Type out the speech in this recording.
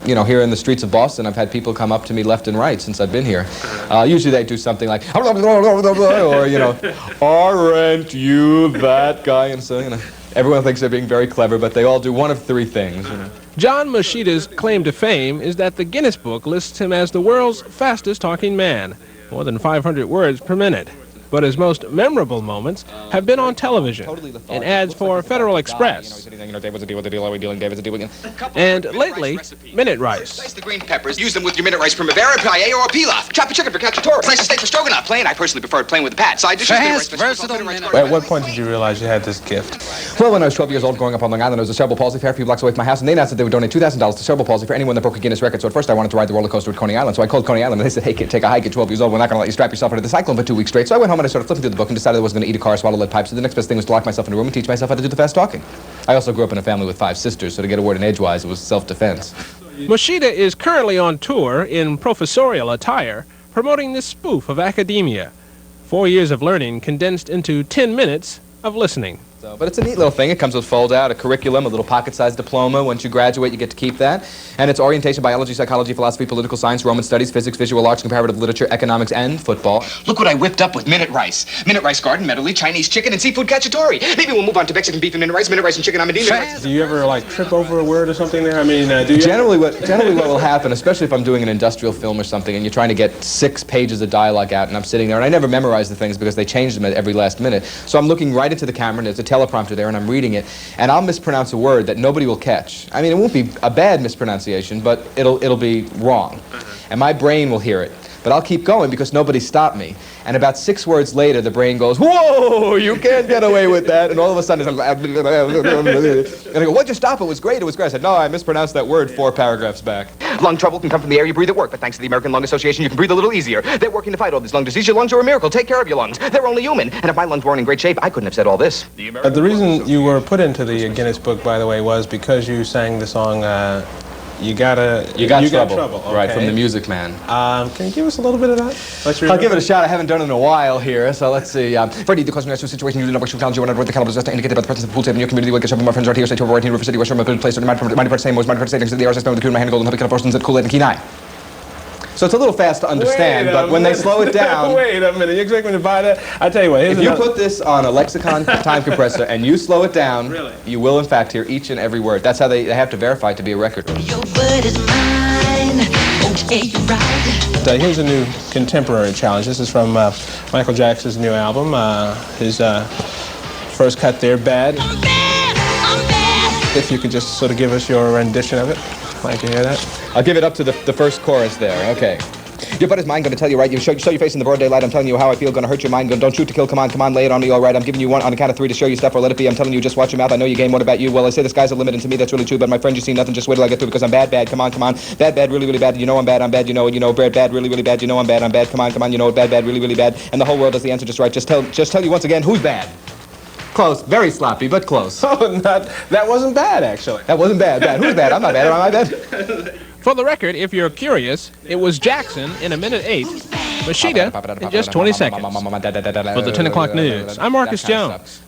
You know, here in the streets of Boston, I've had people come up to me left and right since I've been here. Usually they do something like, or, you know, aren't you that guy? And so, you know, everyone thinks they're being very clever, but they all do one of three things. You know. John Mashida's claim to fame is that the Guinness Book lists him as the world's fastest talking man, more than 500 words per minute. But his most memorable moments have been on television, in ads for Federal Express, and lately, Minute Rice. Slice the green peppers, use them with your Minute Rice Primavera, paella, or pilaf. Chop a chicken for cacciatore. Slice a steak for stroganoff. Plain, I personally prefer plain with the pat. Side dishes, Fast, versatile Minute. At what point did you realize you had this gift? Well, when I was 12 years old, growing up on Long Island, there was a cerebral palsy fair a few blocks away from my house, and they announced that they would donate $2,000 to cerebral palsy for anyone that broke a Guinness record. So at first I wanted to ride the roller coaster at Coney Island, so I called Coney Island, and they said, hey kid, take a hike at 12 years old. We're not going to let you strap yourself into the cyclone for 2 weeks straight. So I went home and I started flipping through the book and decided I wasn't going to eat a car, swallow lead pipes. So the next best thing was to lock myself in a room and teach myself how to do the fast talking. I also grew up in a family with 5 sisters, so to get a word in edgewise, it was self-defense. Mashida is currently on tour in professorial attire, promoting this spoof of academia. 4 years of learning condensed into 10 minutes of listening. But it's a neat little thing. It comes with fold-out, a curriculum, a little pocket-sized diploma. Once you graduate, you get to keep that. And it's orientation, biology, psychology, philosophy, political science, Roman studies, physics, visual arts, comparative literature, economics, and football. Look what I whipped up with Minute Rice. Minute Rice garden, medley, Chinese chicken, and seafood cacciatore. Maybe we'll move on to Mexican beef and Minute Rice and chicken amadine. Do you ever, like, trip over a word or something there? I mean, do you... Generally what will happen, especially if I'm doing an industrial film or something, and you're trying to get 6 pages of dialogue out, and I'm sitting there, and I never memorize the things because they change them at every last minute. So I'm looking right into the camera, and there's a teleprompter there, and I'm reading it, and I'll mispronounce a word that nobody will catch. I mean, it won't be a bad mispronunciation, but it'll be wrong. And my brain will hear it. But I'll keep going because nobody stopped me. And about 6 words later, the brain goes, whoa, you can't get away with that. And all of a sudden, and I go, what'd you stop? It was great. It was great. I said, no, I mispronounced that word 4 paragraphs back. Lung trouble can come from the air you breathe at work, but thanks to the American Lung Association, you can breathe a little easier. They're working to fight all this lung disease. Your lungs are a miracle. Take care of your lungs. They're only human. And if my lungs weren't in great shape, I couldn't have said all this. The reason you were put into the Guinness Book, by the way, was because you sang the song, You Got Trouble. Okay. Right, from The Music Man. Can you give us a little bit of that? I'll give it a shot. I haven't done it in a while here, so let's see. Freddie, the question situation, you do not wish to challenge you when I wrote the caliber just indicated by the presence of the pool table in your community. What gets up with my friends right here, say to avoid River City, West River place, or my part same was my part savings, the RSS, the Coon, my hand, golden, hubby, kind of forces at Kool-Aid and Kenai. So it's a little fast to understand, but when they slow it down... Wait a minute, you expect me to buy that? I tell you what, if you put this on a lexicon time compressor and you slow it down, really? You will in fact hear each and every word. That's how they have to verify it to be a record. Your word is mine. Okay, you're right. Here's a new contemporary challenge. This is from Michael Jackson's new album. His first cut there, Bad. I'm bad. If you could just sort of give us your rendition of it. I'd like to hear that. I'll give it up to the first chorus there, okay. Your butt is mine, gonna tell you right. You show your face in the broad daylight. I'm telling you how I feel, gonna hurt your mind. Don't shoot to kill, come on, lay it on me, all right. I'm giving you one on the count of 3 to show you stuff, or let it be. I'm telling you, just watch your mouth. I know your game, what about you? Well, I say the sky's the limit, and to me that's really true. But my friend, you see nothing, just wait till I get through, because I'm bad, come on. Bad, really bad. You know I'm bad, you know, bad, really bad. You know I'm bad, come on, you know, bad, really bad. And the whole world does the answer just right. Just tell you once again, who's bad? Close, very sloppy, but close. Oh, that wasn't bad, actually. That wasn't bad. Who's bad? I'm not bad, am I bad? For the record, if you're curious, it was Jackson in 1:08, Mashida in just 20 seconds. For the 10 o'clock news, I'm Marcus Jones.